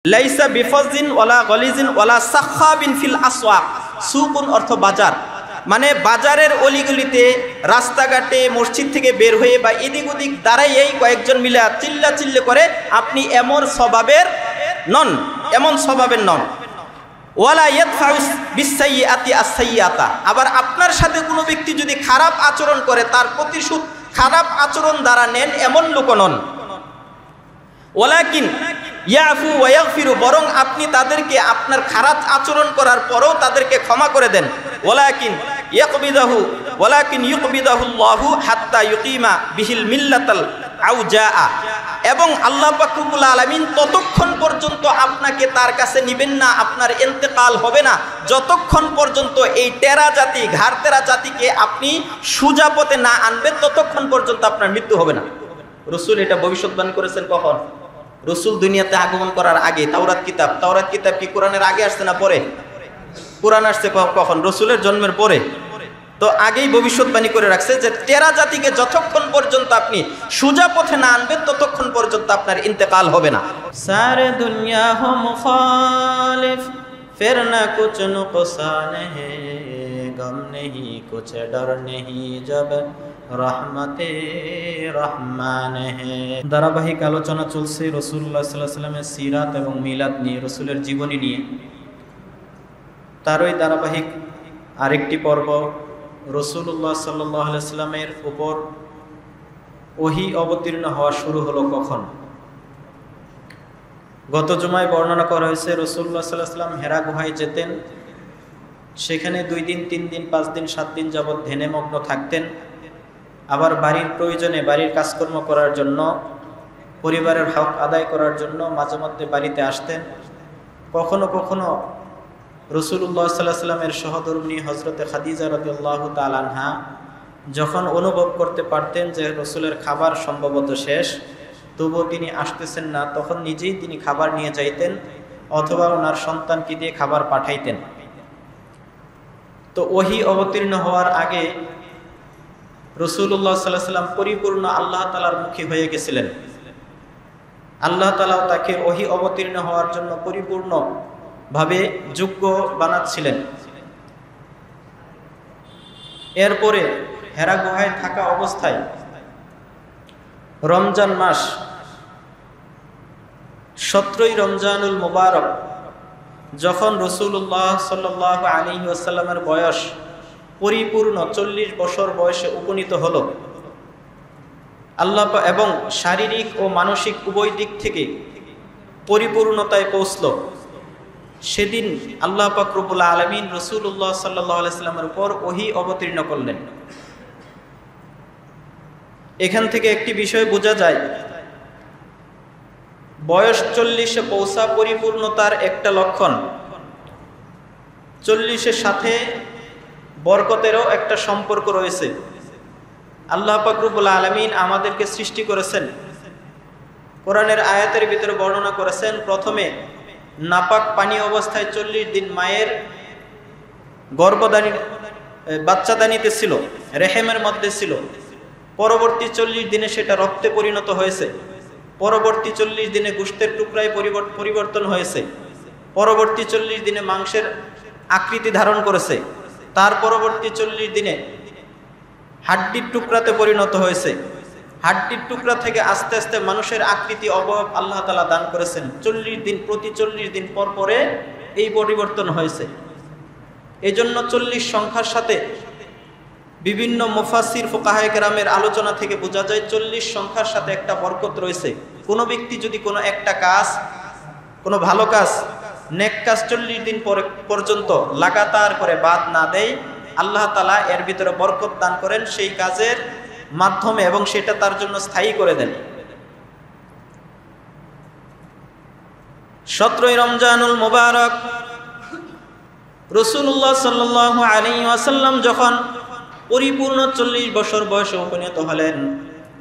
লাইসা বিফাজিন ওয়ালা গলিজিন ওয়ালা সাখাবিন ফিল আসওয়াক। সুকুন অর্থ বাজার, মানে বাজারের অলিগলিতে, রাস্তাঘাটে, মসজিদ থেকে বের হয়ে বা এদিক ওদিক দাঁড়াই এই কয়েকজন মিলে চিল্লা চিল্লে করে আপনি এমন স্বভাবের নন, এমন স্বভাবের নন। ওয়ালা ইয়াদফাউ বিসাইয়্যাতি আস-সাইয়্যাতা, আবার আপনার সাথে কোনো ব্যক্তি যদি খারাপ আচরণ করে তার প্রতিশোধ খারাপ আচরণ দ্বারা নেন, এমন লোক নন। ওয়ালাকিন ইয়াফু ওয়া ইয়াগফিরু, বরং আপনি তাদেরকে আপনার খারাপ আচরণ করার পরেও তাদেরকে ক্ষমা করে দেন। ওয়ালাকিন ইউকবিদাহুল্লাহু হাত্তা ইউকিমা বিহিল মিল্লাতাল আউজাআ, এবং আল্লাহ পাক রব্বুল আলামিন ততক্ষণ পর্যন্ত আপনাকে তার কাছে নিবেন না, আপনার ইন্তেকাল হবে না, যতক্ষণ পর্যন্ত এই টেরা জাতি, ঘাড় তেরা জাতিকে আপনি সোজা পথে না আনবেন, ততক্ষণ পর্যন্ত আপনার মৃত্যু হবে না। রাসূল এটা ভবিষ্যৎবাণী করেছেন কখন? রাসূল দুনিয়াতে আগমন করার আগে। তাওরাত কিতাব কি কোরআনের আগে আসছে না পরে? কোরআন আসছে কখন? রাসূলের জন্মের পরে। তো আগেই ভবিষ্যৎবাণী করে রাখছে যে তেরা জাতিকে যতক্ষণ পর্যন্ত আপনি সোজা পথে না আনবেন, ততক্ষণ পর্যন্ত আপনার ইন্তেকাল হবে না। সারে দুনিয়া হো মুখালিফ ফির না কুছ নুকসান হে, গম নেহি কুছ ডর নেহি জব রহমতে রহমান হে। ধারাবাহিক আলোচনা চলছে রাসূলুল্লাহ সাল্লাল্লাহু আলাইহি ওয়াসাল্লামের সিরাত এবং মিলাদ নিয়ে, রাসূলের জীবনী নিয়ে। তারই ধারাবাহিক আরেকটি পর্ব, রাসূলুল্লাহ সাল্লাল্লাহু আলাইহি ওয়াসাল্লামের উপর ওহী অবতীর্ণ হওয়া শুরু হলো কখন? গত জুমায় বর্ণনা করা হয়েছে রাসূলুল্লাহ সাল্লাল্লাহু আলাইহি ওয়াসাল্লাম হেরা গুহায় যেতেন, সেখানে 2 দিন 3 দিন 5 দিন 7 দিন যাবৎ ধ্যানে মগ্ন থাকতেন। আবার বাড়ির প্রয়োজনে, বাড়ির কাজকর্ম করার জন্য, পরিবারের হক আদায় করার জন্য মাঝে মধ্যে বাড়িতে আসতেন। কখনো কখনো রাসূলুল্লাহ সাল্লাল্লাহু আলাইহি ওয়াসাল্লামের সহধর্মিণী হযরতে খাদিজা রাদিয়াল্লাহু তাআলা আনহা যখন অনুভব করতে পারতেন যে রাসূলের খাবার সম্ভবত শেষ, তবুও তিনি আসতেছেন না, তখন নিজেই তিনি খাবার নিয়ে যাইতেন অথবা ওনার সন্তানকে দিয়ে খাবার পাঠাইতেন। তো ওহী অবতীর্ণ হওয়ার আগে রাসূলুল্লাহ সাল্লাল্লাহু আলাইহি ওয়াসাল্লাম পরিপূর্ণ আল্লাহ তাআলার মুখী হয়ে গেছিলেন। আল্লাহ তাআলাও তাকে ওহী অবতীর্ণ হওয়ার জন্য পরিপূর্ণ ভাবে যোগ্য বানাচ্ছিলেন। এরপরে হেরা গুহায় থাকা অবস্থায় রমজান মাস, 17ই রমজানুল মুবারক, যখন রাসূলুল্লাহ সাল্লাল্লাহু আলাইহি ওয়াসাল্লামের বয়স পরিপূর্ণ 40 বছর বয়সে উপনীত হলো, আল্লাহ এবং শারীরিক ও মানসিক উভয় দিক থেকে পরিপূর্ণতায় পৌঁছল, সেদিন আল্লাহ পাক রব্বুল আলামিন রাসূলুল্লাহ সাল্লাল্লাহু আলাইহি ওয়াসাল্লামের উপর ওহী অবতীর্ণ করলেন। এখান থেকে একটি বিষয় বোঝা যায়, বয়স 40-এ পৌঁছা পরিপূর্ণতার একটা লক্ষণ। 40-এর সাথে বরকতেরও একটা সম্পর্ক রয়েছে। আল্লাহ পাক রব্বুল আলামিন আমাদেরকে সৃষ্টি করেছেন, কোরআনের আয়াতের ভিতরে বর্ণনা করেছেন, প্রথমে নাপাক পানি অবস্থায় 40 দিন মায়ের গর্ভদানী, বাচ্চাদানিতে ছিল, রেহেমের মধ্যে ছিল। পরবর্তী 40 দিনে সেটা রক্তে পরিণত হয়েছে। পরবর্তী 40 দিনে গোশতের টুকরায় পরিবর্তন হয়েছে। পরবর্তী 40 দিনে মাংসের আকৃতি ধারণ করেছে। তার পরবর্তী 40 দিনে হাড্ডির টুকরাতে পরিণত হয়েছে। হাড্ডির টুকরা থেকে আস্তে আস্তে মানুষের আকৃতি অবয়ব আল্লাহ তাআলা দান করেছেন। 40 দিন, প্রতি 40 দিন পর পরে এই পরিবর্তন হয়েছে। এই জন্য 40 সংখ্যার সাথে বিভিন্ন মুফাসসির ফুকাহায়ে কেরামের আলোচনা থেকে বোঝা যায় 40 সংখ্যার সাথে একটা বরকত রয়েছে। কোনো ব্যক্তি যদি কোনো একটা কাজ, কোনো ভালো কাজ, নেক কাজ 40 দিন পর্যন্ত লাগাতার করে বাদ না দেয়, আল্লাহ তাআলা এর ভিতরে বরকত দান করেন সেই কাজের মাধ্যমে, এবং সেটা তার জন্য স্থায়ী করে দেন। 17ই রমজানুল মুবারক রাসূলুল্লাহ সাল্লাল্লাহু আলাইহি ওয়াসাল্লাম যখন পরিপূর্ণ 40 বছর বয়সে উপনীত হলেন,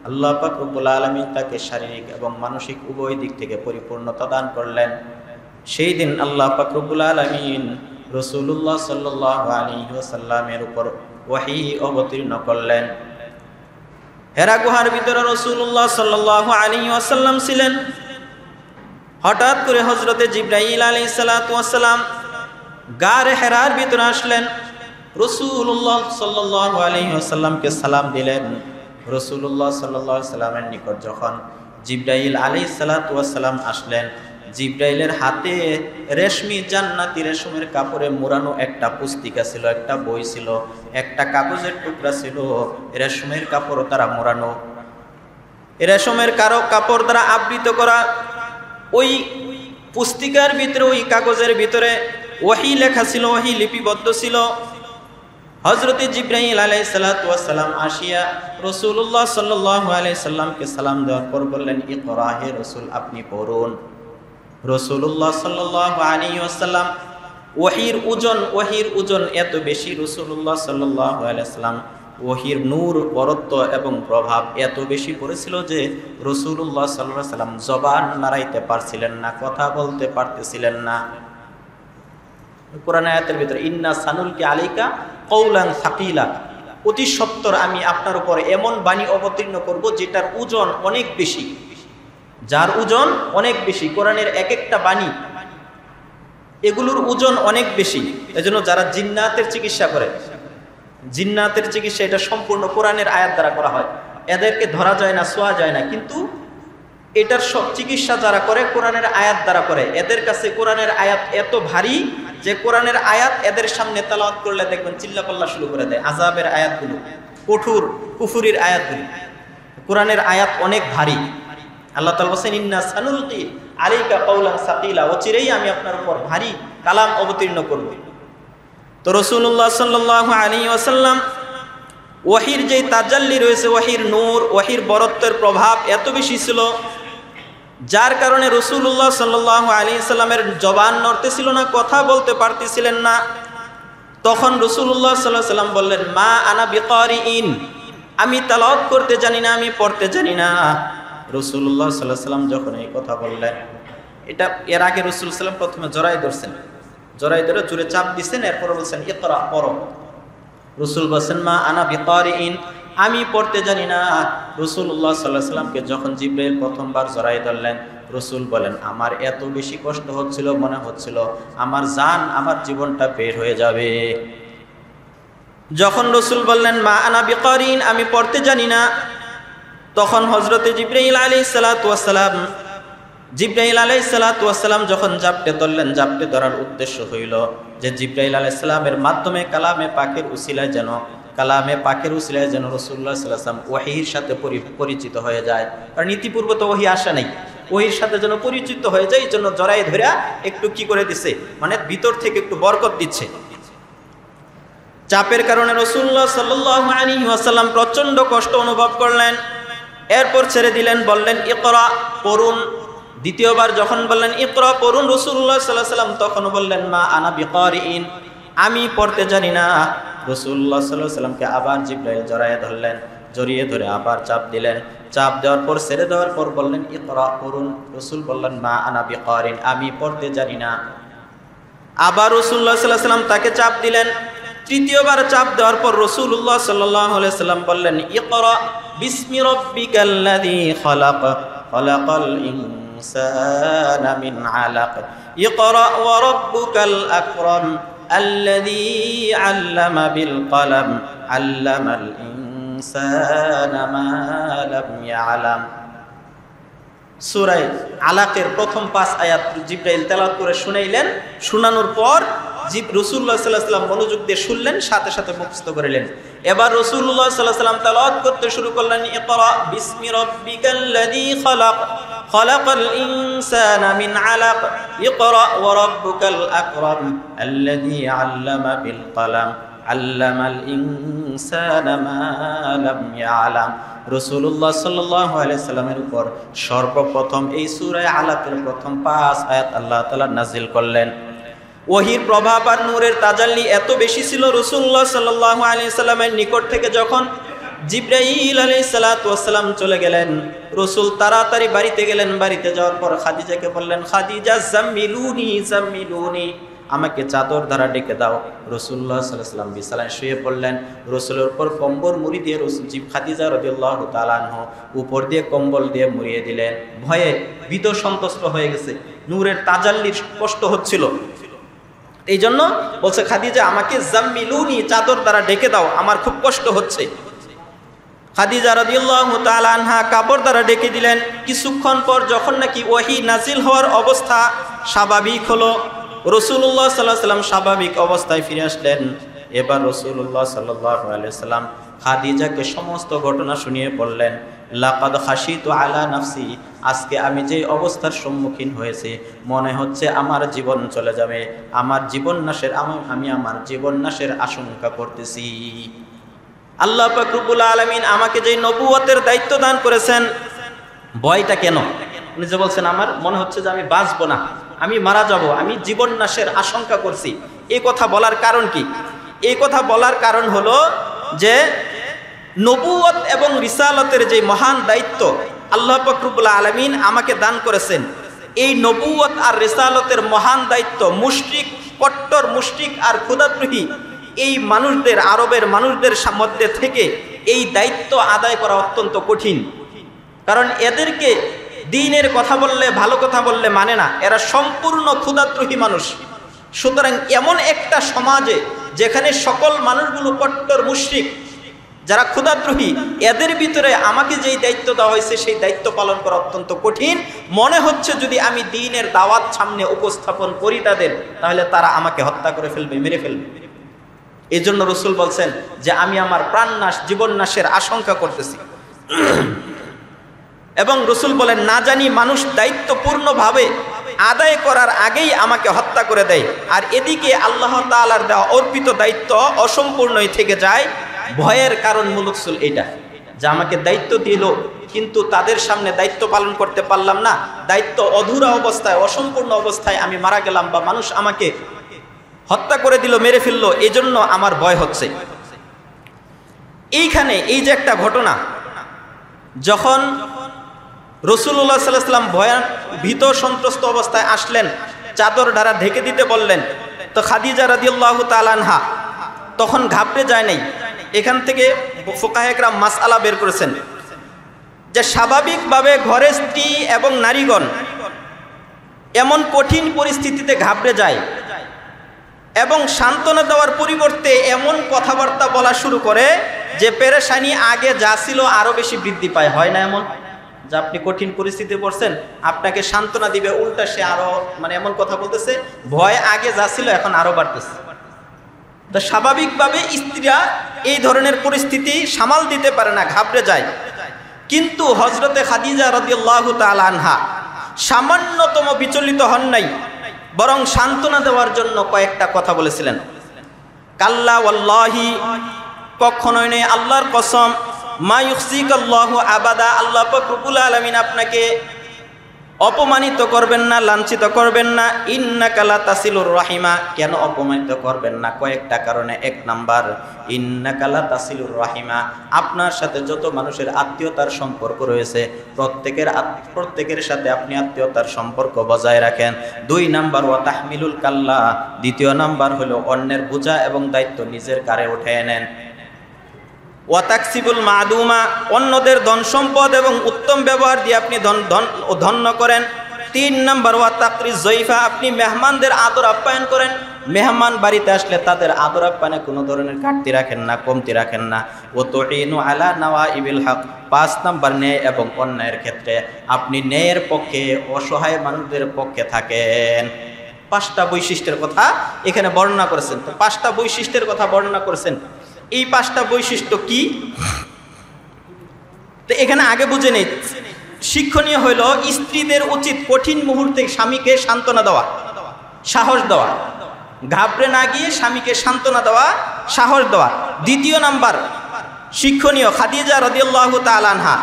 আল্লাহ পাক রব্বুল আলামিন তাকে শারীরিক এবং মানসিক উভয় দিক থেকে পরিপূর্ণতা দান করলেন। সেই দিন আল্লাহ পাক রব্বুল আলামিন রাসূলুল্লাহ সাল্লাল্লাহু আলাইহি ওয়াসাল্লামের উপর ওহী অবতীর্ণ করলেন। হেরা গুহার ভিতরে রাসূলুল্লাহ সাল্লাল্লাহু আলাইহি ওয়াসাল্লাম ছিলেন। হঠাৎ করে হযরতে জিবরাইল আলাইহিস সালাতু ওয়াস সালাম গারে হেরার ভিতরে আসলেন, রাসূলুল্লাহ সাল্লাল্লাহু আলাইহি ওয়াসাল্লামকে সালাম দিলেন। রাসূলুল্লাহ সাল্লাল্লাহু আলাইহি ওয়াসাল্লামের নিকট যখন জিবরাইল আলাইহিস সালাতু ওয়াস সালাম আসলেন, জিবরাইলের হাতে রেশমি জান্নাতি রেশমের কাপড়ে মোড়ানো একটা পুস্তিকা ছিল, একটা বই ছিল, একটা কাগজের টুকরা ছিল, রেশমের কাপড় দ্বারা মোড়ানো, রেশমের কাপড় দ্বারা আবৃত করা। ওই পুস্তিকার ভিতরে, ওই কাগজের ভিতরে ওহী লেখা ছিল, ওহী লিপিবদ্ধ ছিল। হযরতে জিবরাইল আলাইহিস সালাতু ওয়াস সালাম আসিয়া রাসূলুল্লাহ সাল্লাল্লাহু আলাইহি সাল্লামকে সালাম দেওয়ার পর বললেন, ইকরা হে রাসূল, আপনি পড়ুন। রাসূলুল্লাহ সাল্লাল্লাহু আলাইহি ওয়াসাল্লাম ওহীর ওজন এত বেশি, রাসূলুল্লাহ সাল্লাল্লাহু আলাইহি সাল্লাম ওহীর নূর, বরত্ব এবং প্রভাব এত বেশি পড়েছিল যে রাসূলুল্লাহ সাল্লাল্লাহু আলাইহি সাল্লাম জবান নাড়াইতে পারছিলেন না, কথা বলতে পারতেছিলেন না। কোরআন আয়াতের ভিতরে ইন্না সানুলকি আলাইকা কওলান সাকিলা, অতি সত্বর আমি আপনার উপর এমন বাণী অবতীর্ণ করব যেটার ওজন অনেক বেশি, যার ওজন অনেক বেশি। কোরআনের এক একটা বাণী এগুলোর ওজন অনেক বেশি। এজন্য যারা জিন্নাতের চিকিৎসা করে, জিন্নাতের চিকিৎসা এটা সম্পূর্ণ কোরআনের আয়াত দ্বারা করা হয়। এদেরকে ধরা যায় না, ছোঁয়া যায় না, কিন্তু এটার সব চিকিৎসা যারা করে কোরআনের আয়াত দ্বারা করে। এদের কাছে কোরআনের আয়াত এত ভারী যে কোরআনের আয়াত এদের সামনে তেলাওয়াত করলে দেখবেন চিল্লাপাল্লা শুরু করে দেয়। আযাবের আয়াতগুলো, কঠোর কুফরির আয়াতগুলো, কোরআনের আয়াত অনেক ভারী। আল্লাহ তাআলা বলেন, ইন্না সানুলকি আলাইকা কওলান সাকিলা, অচিরেই আমি আপনার উপর ভারী কালাম অবতীর্ণ করব। তো রাসূলুল্লাহ সাল্লাল্লাহু আলাইহি ওয়াসাল্লাম ওহীর যে তাজাল্লি রয়েছে, ওহীর নূর, ওহীর বরত্বের প্রভাব এত বেশি ছিল, যার কারণে রাসূলুল্লাহ সাল্লাল্লাহু আলাইহি সাল্লামের জবান নড়তেছিল না, কথা বলতে পারতেছিলেন না। তখন রাসূলুল্লাহ সাল্লাল্লাহু আলাইহি সাল্লাম বললেন, মা আনা বিকারিইন, আমি তেলাওয়াত করতে জানি না, আমি পড়তে জানি না। রাসূলুল্লাহ সাল্লাল্লাহু আলাইহি সাল্লাম যখন এই কথা বললেন, এটা এর আগে রাসূল সাল্লাল্লাহু আলাইহি সাল্লাম প্রথমে জড়াই ধরছেন, জড়াই ধরে জোরে চাপ দিচ্ছেন, এরপর বলছেন ইকরা, পড়ো। রাসূল বলছেন, মা আনা বিকারিইন, আমি পড়তে জানি না। রাসূলুল্লাহ সাল্লাল্লাহু আলাইহি সাল্লামকে যখন জিবরাইল প্রথমবার জড়াই ধরলেন, রাসূল বলেন, আমার এত বেশি কষ্ট হচ্ছিল, মনে হচ্ছিল আমার জান, আমার জীবনটা বের হয়ে যাবে। যখন রাসূল বললেন, মা আনা বিকারিইন, আমি পড়তে জানি না, তখন হযরতে জিবরাইল আলাইহিস সালাতু ওয়াস সালাম, জিবরাইল আলাইহিস সালাতু ওয়াস সালাম যখন জাপটে ধরলেন, জাপটে ধরার উদ্দেশ্য হইল যে জিবরাইল আলাইহিস সালামের মাধ্যমে কালামে পাকের উসিলায় যেন রাসূলুল্লাহ সাল্লাল্লাহু আলাইহি ওয়াসাল্লাম ওহীর সাথে পরিচিত হয়ে যায়। কারণ ইতিপূর্বে তো ওহী আসে নাই, ওহীর সাথে যেন পরিচিত হয়ে যায়, এই জন্য জড়াই ধরে একটু কি করে দিচ্ছে, মানে ভিতর থেকে একটু বরকত দিচ্ছে। চাপের কারণে রাসূলুল্লাহ সাল্লাল্লাহু আলাইহি ওয়াসাল্লাম প্রচন্ড কষ্ট অনুভব করলেন, এরপর ছেড়ে দিলেন, বললেন ইকরা, পড়ুন। দ্বিতীয়বার যখন বললেন ইকরা, পড়ুন, রাসূলুল্লাহ সাল্লাল্লাহু আলাইহি ওয়াসাল্লাম তখন বললেন, মা আনা বিকারিইন, আমি পড়তে জানি না। রাসূলুল্লাহ সাল্লাল্লাহু আলাইহি ওয়াসাল্লামকে আবার জিবরাইল জড়ায়ে ধরলেন, জড়িয়ে ধরে আবার চাপ দিলেন, চাপ দেওয়ার পর ছেড়ে দেওয়ার পর বললেন ইকরা, পড়ুন। রাসূল বললেন, মা আনা বিকারিন, আমি পড়তে জানি না। আবার রাসূলুল্লাহ সাল্লাল্লাহু আলাইহি ওয়াসাল্লাম তাকে চাপ দিলেন। তৃতীয়বার চাপ দেওয়ার পর রাসূলুল্লাহ সাল্লাল্লাহু আলাইহি ওয়াসাল্লাম বললেন, ইকরা বিসমি রাব্বিকাল্লাযী খালাক, খালাকাল ইনসানা মিন আলাক, ইকরা ওয়া রাব্বুকাল আকরাম আল্লাযী আল্লামা বিল কলম, আল্লামাল ইনসানা মা লাম ইয়ালাম। সূরা আলাকের প্রথম 5 আয়াত জিবরাইল তেলাওয়াত করে শুনাইলেন। শোনানোর পর রাসূলুল্লাহ সাল্লাল্লাহু আলাইহি ওয়াসাল্লাম মনোযোগ দিয়ে শুনলেন, সাথে সাথে মুখস্থ করিলেন। এবার রাসূলুল্লাহ সাল্লাল্লাহু আলাইহি ওয়াসাল্লাম তেলাওয়াত করতে শুরু করলেন, ইকরা বিসমি রাব্বিকাল্লাযী খালাক, খালাকাল ইনসানা মিন আলাক, ইকরা ওয়া রাব্বুকাল আকরাম আল্লাযী আল্লামা বিল কলম, আল্লামাল ইনসানা মা লাম ইয়ালাম। রাসূলুল্লাহ সাল্লাল্লাহু আলাইহি সাল্লামের উপর সর্বপ্রথম এই সূরা আলাকের প্রথম 5 আয়াত আল্লাহ তাআলা নাযিল করলেন। ওহীর প্রভাব আর নূরের তাজাল্লি এত বেশি ছিল রাসূলুল্লাহ সাল্লাল্লাহু আলাইহি সাল্লামের নিকট থেকে যখন জিবরাইল আলাইহিস সালাতু ওয়াস সালাম চলে গেলেন, রাসূল তাড়াতাড়ি বাড়িতে গেলেন। বাড়িতে যাওয়ার পর খাদিজাকে বললেন, খাদিজা জাম্মিলুনি জাম্মিলুনি, আমাকে চাদর দ্বারা ডেকে দাও। রাসূলুল্লাহ সাল্লাল্লাহু আলাইহি ওয়াসাল্লাম বিছানায় শুয়ে পড়লেন। রাসূলের উপর কম্বল মুড়ি দিয়ে খাদিজা রাদিয়াল্লাহু তাআলা আনহা উপর দিয়ে কম্বল দিয়ে মুড়িয়ে দিলেন। ভয়ে ভীত সন্ত্রস্ত হয়ে গেছে, নূরের তাজাল্লির কষ্ট হচ্ছিল। এই জন্য বলছে খাদিজা আমাকে জাম্মিলুনি, চাদর দ্বারা ঢেকে দাও, আমার খুব কষ্ট হচ্ছে। খাদিজা রাদিয়াল্লাহু তাআলা আনহা কাপড় দ্বারা ঢেকে দিলেন। কিছুক্ষণ পর যখন নাকি ওহী নাজিল হওয়ার অবস্থা স্বাভাবিক হলো, রাসূলুল্লাহ সাল্লাল্লাহু আলাইহি ওয়াসাল্লাম স্বাভাবিক অবস্থায় ফিরে আসলেন। এবার রাসূলুল্লাহ সাল্লাল্লাহু আলাইহি ওয়াসাল্লাম খাদিজাকে সমস্ত ঘটনা শুনিয়ে বললেন, লাকাদ খাশিতু আলা নাফসি, আজকে আমি যে অবস্থার সম্মুখীন হয়েছি মনে হচ্ছে আমার জীবন চলে যাবে, আমার জীবন নাশের আমি আমার জীবন নাশের আশঙ্কা করতেছি। আল্লাহ পাক রব্বুল আলামিন আমাকে যে নবুয়তের দায়িত্ব দান করেছেন, ভয়টা কেন? উনি যে বলছেন আমার মনে হচ্ছে যে আমি বাঁচবো না, আমি মারা যাব, আমি জীবন নাশের আশঙ্কা করছি, এই কথা বলার কারণ কি? এই কথা বলার কারণ হলো যে নবুয়ত এবং রিসালতের যে মহান দায়িত্ব আল্লাহ পাক রব্বুল আলামিন আমাকে দান করেছেন, এই নবুয়ত আর রিসালতের মহান দায়িত্ব মুশরিক, কট্টর মুশরিক আর খোদাদ্রোহী এই মানুষদের, আরবের মানুষদের মধ্যে থেকে এই দায়িত্ব আদায় করা অত্যন্ত কঠিন। কারণ এদেরকে দ্বীনের কথা বললে, ভালো কথা বললে মানে না, এরা সম্পূর্ণ খোদাদ্রোহী মানুষ। সুতরাং এমন একটা সমাজে যেখানে সকল মানুষগুলো কট্টর মুশরিক, যারা খোদাদ্রোহী, এদের ভিতরে আমাকে যেই দায়িত্ব দেওয়া হয়েছে সেই দায়িত্ব পালন করা অত্যন্ত কঠিন। মনে হচ্ছে যদি আমি দ্বীনের দাওয়াত সামনে উপস্থাপন করি তাদের, তাহলে তারা আমাকে হত্যা করে ফেলবে, মেরে ফেলবে। এই জন্য রাসূল বলছেন যে আমি আমার প্রাণ নাশ, জীবন নাশের আশঙ্কা করতেছি। এবং রাসূল বলেন না জানি মানুষ দায়িত্বপূর্ণভাবে আদায় করার আগেই আমাকে হত্যা করে দেয়, আর এদিকে আল্লাহ তাআলার দেওয়া অর্পিত দায়িত্ব অসম্পূর্ণই থেকে যায়। ভয়ের কারণ মূলক এটা যে আমাকে দায়িত্ব দিল কিন্তু তাদের সামনে দায়িত্ব পালন করতে পারলাম না, দায়িত্ব অধুরা অবস্থায়, অসম্পূর্ণ অবস্থায় আমি মারা গেলাম বা মানুষ আমাকে হত্যা করে দিল, মেরে ফেললো, এই জন্য আমার ভয় হচ্ছে। এইখানে এই যে একটা ঘটনা, যখন রাসূলুল্লাহ সাল্লাল্লাহু আলাইহি ওয়াসাল্লাম ভীত সন্ত্রস্ত অবস্থায় আসলেন, চাদর দ্বারা ঢেকে দিতে বললেন, তো খাদিজা রাদিয়াল্লাহু তাআলা আনহা তখন ঘাবড়ে যায় নাই। এখান থেকে ফুকাহে কেরাম মাসআলা বের করেছেন যে স্বাভাবিকভাবে ঘরে স্ত্রী এবং নারীগণ এমন কঠিন পরিস্থিতিতে ঘাবড়ে যায় এবং সান্ত্বনা দেওয়ার পরিবর্তে এমন কথাবার্তা বলা শুরু করে যে পেরেশানি আগে যা ছিল আরো বেশি বৃদ্ধি পায়। হয় না এমন যে আপনি কঠিন পরিস্থিতিতে পড়ছেন, আপনাকে সান্ত্বনা দিবে, উল্টা সে আরো এমন কথা বলতেছে, ভয় আগে যা ছিল এখন আরো বাড়তেছে। তো স্বাভাবিকভাবে স্ত্রীরা এই ধরনের পরিস্থিতি সামাল দিতে পারে না, ঘাবড়ে যায়। কিন্তু হযরতে খাদিজা রাদিয়াল্লাহু তাআলা আনহা সামান্যতম বিচলিত হন নাই, বরং সান্ত্বনা দেওয়ার জন্য কয়েকটা কথা বলেছিলেন। কাল্লা ওয়াল্লাহি, কখনোই নয়, আল্লাহর কসম, মা ইউখজিকাল্লাহু আবাদা, আল্লাহ পাক রব্বুল আলামিন আপনাকে অপমানিত করবেন না, লাঞ্ছিত করবেন না। ইন্নাকা লা তাসিলুর রাহিমা, কেন অপমানিত করবেন না? কয়েকটা কারণে। এক নাম্বার, ইন্নাকা লা তাসিলুর রাহিমা, আপনার সাথে যত মানুষের আত্মীয়তার সম্পর্ক রয়েছে প্রত্যেকের সাথে আপনি আত্মীয়তার সম্পর্ক বজায় রাখেন। 2 নাম্বার, ওয়া তাহমিলুল কাল্লা, দ্বিতীয় নাম্বার হলো অন্যের বোঝা এবং দায়িত্ব নিজের কাঁধে উঠিয়ে নেন। ওয়া তাকসিবুল মাদুমা, অন্যদের ধন সম্পদ এবং উত্তম ব্যবহার দিয়ে আপনি ধন্য করেন। 3 নাম্বার, ওয়া তাকরিজ জয়ফা, আপনি মেহমানদের আদর আপ্যায়ন করেন। মেহমান বাড়িতে আসলে তাদের আদর আপ্যায়নে কোনো ধরনের ঘাটতি রাখেন না, কমতি রাখেন না। ও তুইনু আলা নাওয়াইবিল হক, 5 নাম্বার, ন্যায় এবং অন্যায়ের ক্ষেত্রে আপনি ন্যায়ের পক্ষে, অসহায় মানুষদের পক্ষে থাকেন। 5টা বৈশিষ্ট্যের কথা এখানে বর্ণনা করেছেন। তো 5টা বৈশিষ্ট্যের কথা বর্ণনা করেছেন। এই 5টা বৈশিষ্ট্য কি? তো এখানে আগে বুঝে নেই, শিক্ষণীয় হইল স্ত্রীদের উচিত কঠিন মুহূর্তে স্বামীকে সান্ত্বনা দেওয়া, সাহস দেওয়া, ঘাবড়ে না গিয়ে স্বামীকে সান্ত্বনা দেওয়া, সাহস দেওয়া। 2 নাম্বার শিক্ষণীয়, খাদিজা রাদিয়াল্লাহু তাআলা আনহা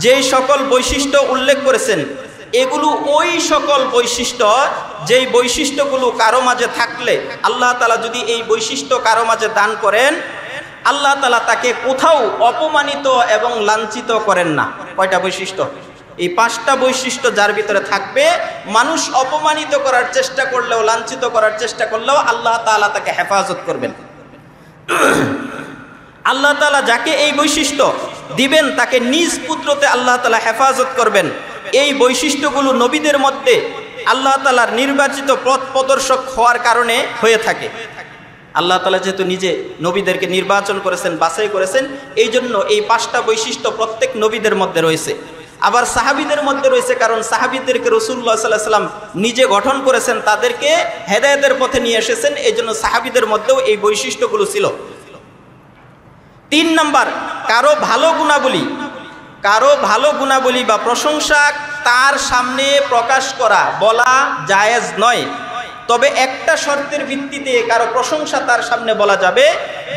যে সকল বৈশিষ্ট্য উল্লেখ করেছেন, এগুলো ওই সকল বৈশিষ্ট্য যেই বৈশিষ্ট্যগুলো কারো মাঝে থাকলে, আল্লাহ তাআলা যদি এই বৈশিষ্ট্য কারো মাঝে দান করেন, আল্লাহ তাআলা তাকে কোথাও অপমানিত এবং লাঞ্ছিত করেন না। কয়টা বৈশিষ্ট্য? এই 5টা বৈশিষ্ট্য যার ভিতরে থাকবে, মানুষ অপমানিত করার চেষ্টা করলেও, লাঞ্ছিত করার চেষ্টা করলেও আল্লাহ তাআলা তাকে হেফাজত করবেন। আল্লাহ তাআলা যাকে এই বৈশিষ্ট্য দিবেন তাকে নিজ পুত্রতে আল্লাহ তাআলা হেফাজত করবেন। এই বৈশিষ্ট্যগুলো নবীদের মধ্যে আল্লাহ তাআলার নির্বাচিত পথ প্রদর্শক হওয়ার কারণে হয়ে থাকে। আল্লাহ তাআলা যেহেতু নিজে নবীদেরকে নির্বাচন করেছেন, বাছাই করেছেন, এই জন্য এই 5টা বৈশিষ্ট্য প্রত্যেক নবীদের মধ্যে রয়েছে। আবার সাহাবীদের মধ্যে রয়েছে, কারণ সাহাবীদেরকে রাসূলুল্লাহ সাল্লাল্লাহু আলাইহি ওয়াসাল্লাম নিজে গঠন করেছেন, তাদেরকে হেদায়েতের পথে নিয়ে এসেছেন, এই জন্য সাহাবীদের মধ্যেও এই বৈশিষ্ট্যগুলো ছিল। 3 নাম্বার, কারো ভালো গুণাবলী বা প্রশংসা তার সামনে প্রকাশ করা, বলা জায়েজ নয়। তবে একটা শর্তের ভিত্তিতে কারো প্রশংসা তার সামনে বলা যাবে,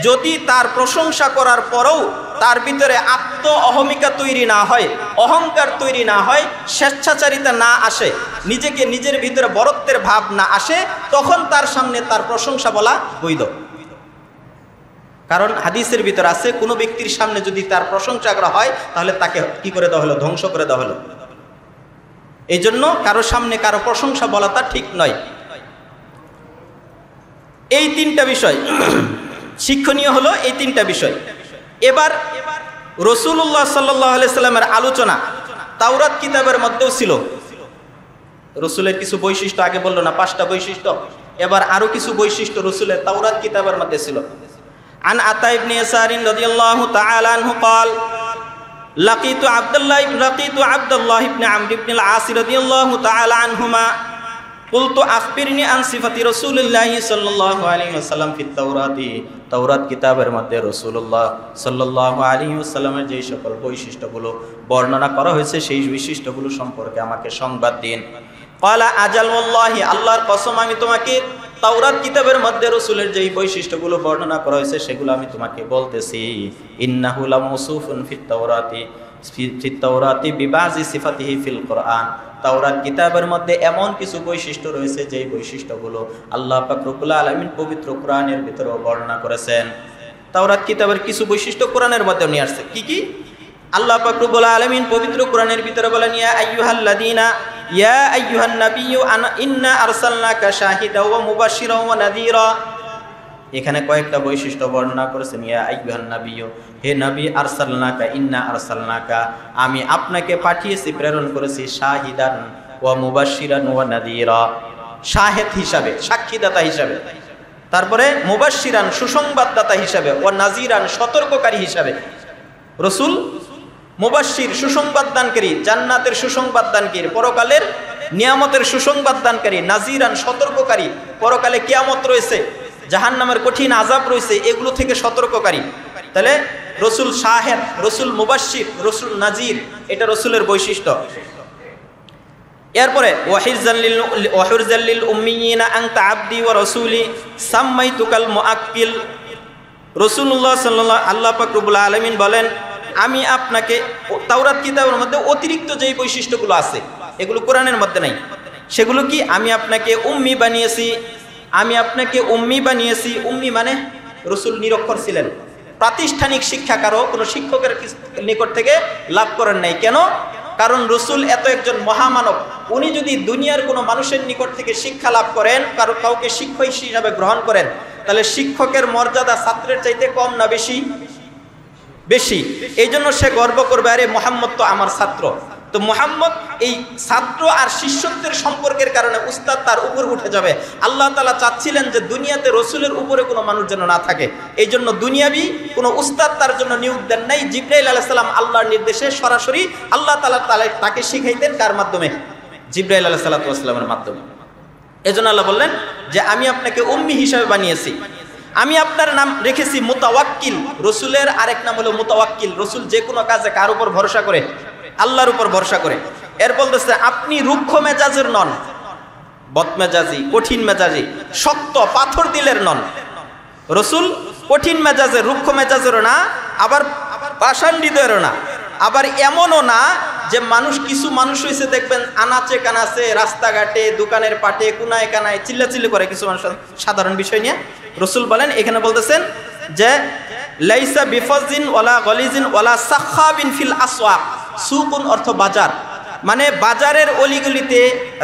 যদি তার প্রশংসা করার পরেও তার ভিতরে আত্ম অহমিকা তৈরি না হয়, অহংকার তৈরি না হয়, স্বেচ্ছাচারিতা না আসে, নিজের ভিতরে বরত্বের ভাব না আসে, তখন তার সামনে তার প্রশংসা বলা বৈধ। কারণ হাদিসের ভিতরে আছে, কোনো ব্যক্তির সামনে যদি তার প্রশংসা করা হয় তাহলে তাকে কি করে দেওয়া হলো? ধ্বংস করে দেওয়া হলো। এই জন্য কারো সামনে কারো প্রশংসা বলা তা ঠিক নয়। এই 3টা বিষয় শিক্ষণীয় হলো, এই 3টা বিষয়। এবার রাসূলুল্লাহ সাল্লাল্লাহু আলাইহি সাল্লামের আলোচনা তাওরাত কিতাবের মধ্যেও ছিল। রসুলের কিছু বৈশিষ্ট্য আগে বললো না, 5টা বৈশিষ্ট্য, এবার আরো কিছু বৈশিষ্ট্য রসুলের তাওরাত কিতাবের মধ্যে ছিল। عن عطاء بن يسار رضي الله تعالى عنه قال لقيت عبد الله بن عمرو بن العاص رضي الله تعالى عنهما قلت أخبرني عن صفة رسول الله صلى الله عليه وسلم في التوراة। তাওরাত কিতাবের মধ্যে রাসূলুল্লাহ সাল্লাল্লাহু আলাইহি ওয়াসাল্লামের যে সকল বৈশিষ্ট্যগুলো বর্ণনা করা হয়েছে সেই বৈশিষ্ট্যগুলো সম্পর্কে আমাকে সংবাদ দিন। ক্বালা আজাল ওয়াল্লাহি, আল্লাহর কসম আমি তোমাকে তাওরাত কিতাবের মধ্যে রাসূলের যেই বৈশিষ্ট্যগুলো বর্ণনা করা হয়েছে সেগুলো আমি তোমাকে বলতেছি। ইন্নাহু লামাউসুফুন ফিত তাওরাতি বিবাজি সিফাতিহি ফিল কোরআন। তাওরাত কিতাবের মধ্যে এমন কিছু বৈশিষ্ট্য রয়েছে যেই বৈশিষ্ট্যগুলো আল্লাহ পাক রব্বুল আলামিন পবিত্র কোরআনের ভিতরে বর্ণনা করেছেন। তাওরাত কিতাবের কিছু বৈশিষ্ট্য কোরআনের মধ্যে নিয়ে আসছে। কি কি? আল্লাহ পাক রব্বুল আলামিন পবিত্র কোরআনের ভিতরে বলেন, ইয়া আইয়ুহান নাবিয়্যু ইন্না আরসালনাকা শাহিদাও ওয়া মুবাশশিরাও ওয়া নাযীরা। এখানে কয়েকটা বৈশিষ্ট্য বর্ণনা করেছেন। ইয়া আইয়ুহান নাবিয়্যু, হে নবী, আরসালনাকা, ইন্না আরসালনাকা, আমি আপনাকে পাঠিয়েছি, প্রেরণ করেছি, শাহিদান ওয়া মুবাশশিরান ওয়া নাযীরা, শাহিদ হিসাবে, সাক্ষীদাতা হিসাবে, তারপরে মুবাশশিরান, সুসংবাদদাতা হিসাবে, ওয়া নাযীরান, সতর্ককারী হিসাবে। রাসূল মুবাশশির, সুসংবাদ দানকারী, জান্নাতের সুসংবাদ দানকারী, পরকালের নিয়ামতের সুসংবাদ দানকারী, নাযীরান, সতর্ককারী, পরকালে কিয়ামত রয়েছে, জাহান্নামের কঠিন আযাব রয়েছে, এগুলো থেকে সতর্ককারী। তাহলে রাসূল শাহিদ, রাসূল মুবাশশির, রাসূল নাযীর, এটা রাসূলের বৈশিষ্ট্য। এরপরে ওয়াহিরজাল লিল উম্মিয়িনা আনতা আবদি ওয়া রাসূলি সাম্মাইতুকাল মুআক্কিল। রাসূলুল্লাহ সাল্লাল্লাহু, আল্লাহ পাক রব্বুল আলামিন বলেন, আমি আপনাকে তাওরাত কিতাবের মধ্যে অতিরিক্ত যেই বৈশিষ্ট্যগুলো আছে এগুলো কোরআনের মধ্যে নাই, সেগুলো কি? আমি আপনাকে উম্মি বানিয়েছি, আমি আপনাকে উম্মি বানিয়েছি। উম্মি মানে রাসূল নিরক্ষর ছিলেন, প্রাতিষ্ঠানিক শিক্ষা কারো কোনো শিক্ষকের নিকট থেকে লাভ করেন নাই। কেন? কারণ রাসূল এত একজন মহামানব, উনি যদি দুনিয়ার কোনো মানুষের নিকট থেকে শিক্ষা লাভ করেন, কাউকে শিক্ষক হিসাবে গ্রহণ করেন, তাহলে শিক্ষকের মর্যাদা ছাত্রের চাইতে কম না বেশি? বেশি। এই জন্য সে গর্ব করবে, আরে মুহাম্মদ তো আমার ছাত্র। তো মুহাম্মদ এই ছাত্র আর শিষ্যত্বের সম্পর্কের কারণে উস্তাদ তার উপর উঠে যাবে। আল্লাহ তাআলা চাচ্ছিলেন যে দুনিয়াতে রাসূলের উপরে কোনো মানুষ যেন না থাকে, এই জন্য দুনিয়াবি কোনো উস্তাদ তার জন্য নিয়োগ দেন নাই। জিবরাইল আলাইহিস সালাম আল্লাহর নির্দেশে সরাসরি আল্লাহ তাআলা তাকে শিখাইতেন। কার মাধ্যমে? জিবরাইল আলাইহিস সালামের মাধ্যমে। এজন্য আল্লাহ বললেন যে আমি আপনাকে উম্মি হিসাবে বানিয়েছি। আমি আপনার নাম রেখেছি মুতাওয়াক্কিল। রসুলের আরেক নাম হলো মুতাওয়াক্কিল। রসুল যে কোনো কাজে কার উপর ভরসা করে? আল্লাহর উপর ভরসা করে। এর বলতেছে আপনি রুক্ষ মেজাজের নন, বদমেজাজি, কঠিন মেজাজি, শক্ত পাথর দিলের নন। রসুল কঠিন মেজাজের, রুক্ষ মেজাজেরও না, আবার পাষাণ হৃদয়েরও না, আবার এমনও না যে কিছু মানুষ হয়েছে দেখবেন আনাচে কানাচে, রাস্তাঘাটে, দোকানের পাটে, কুনায় কানায় চিল্লাচিল্লি করে কিছু মানুষ সাধারণ বিষয় নিয়ে। রসুল বলেন, এখানে বলতেছেন যে লাইসা বিফাজিন ওয়ালা গলিজিন ওয়ালা সাখাবিন ফিল আসওয়াক। সুকুন অর্থ বাজার, মানে বাজারের অলিগলিতে,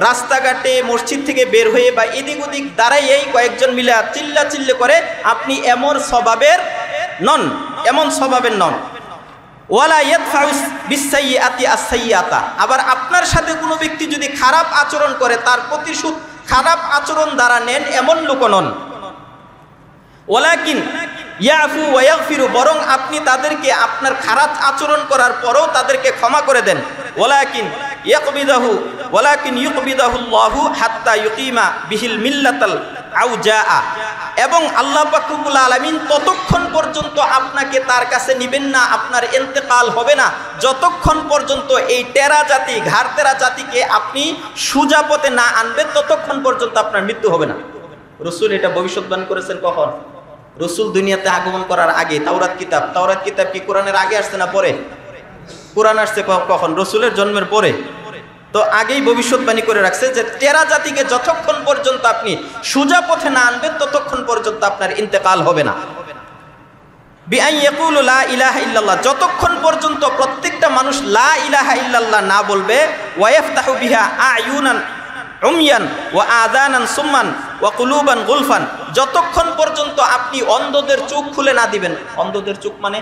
রাস্তাঘাটে, মসজিদ থেকে বের হয়ে বা এদিক ওদিক দাঁড়াই এই কয়েকজন মিলে চিল্লা করে, আপনি এমন স্বভাবের নন, এমন স্বভাবের নন। ওয়ালা ইয়াদফাউ বিসাইয়্যাতি আস-সাইয়্যাতা, আবার আপনার সাথে কোনো ব্যক্তি যদি খারাপ আচরণ করে তার প্রতিশোধ খারাপ আচরণ দ্বারা নেন, এমন লোক নন। ওয়ালাকিন ইয়াফু ওয়া ইয়াগফিরু, বরং আপনি তাদেরকে আপনার খারাপ আচরণ করার পরেও তাদেরকে ক্ষমা করে দেন। ওয়ালাকিন ইউকবিদাহুল্লাহু হাত্তা ইউকিমা বিহিল মিল্লাতাল আউজাআ, এবং আল্লাহ পাক রব্বুল আলামিন ততক্ষণ পর্যন্ত আপনাকে তার কাছে নিবেন না, আপনার ইন্তেকাল হবে না, যতক্ষণ পর্যন্ত এই টেরা জাতি, ঘাড়তেরা জাতিকে আপনি সোজা পথে না আনবেন, ততক্ষণ পর্যন্ত আপনার মৃত্যু হবে না। রাসূল এটা ভবিষ্যৎবাণী করেছেন কখন? রাসূল দুনিয়াতে আগমন করার আগে। তাওরাত কিতাব কি কোরআনের আগে আসছে না পরে? কোরআন আসছে কখন? রাসূলের জন্মের পরে। তো আগেই ভবিষ্যৎবাণী করে রাখছে যে টেরা জাতিকে যতক্ষণ পর্যন্ত আপনি সোজা পথে না আনবেন, ততক্ষণ পর্যন্ত আপনার ইন্তেকাল হবে না। বিআন ইয়াকুলু লা ইলাহা ইল্লাল্লাহ, যতক্ষণ পর্যন্ত প্রত্যেকটা মানুষ লা ইলাহা ইল্লাল্লাহ না বলবে, ওয়া ইফতাহু বিহা আয়ুনান উমিয়ান ওয়া আযানান সুম্মান ওয়া কুলুবান গুলফান, যতক্ষণ পর্যন্ত আপনি অন্ধদের চোখ খুলে না দিবেন। অন্ধদের চোখ মানে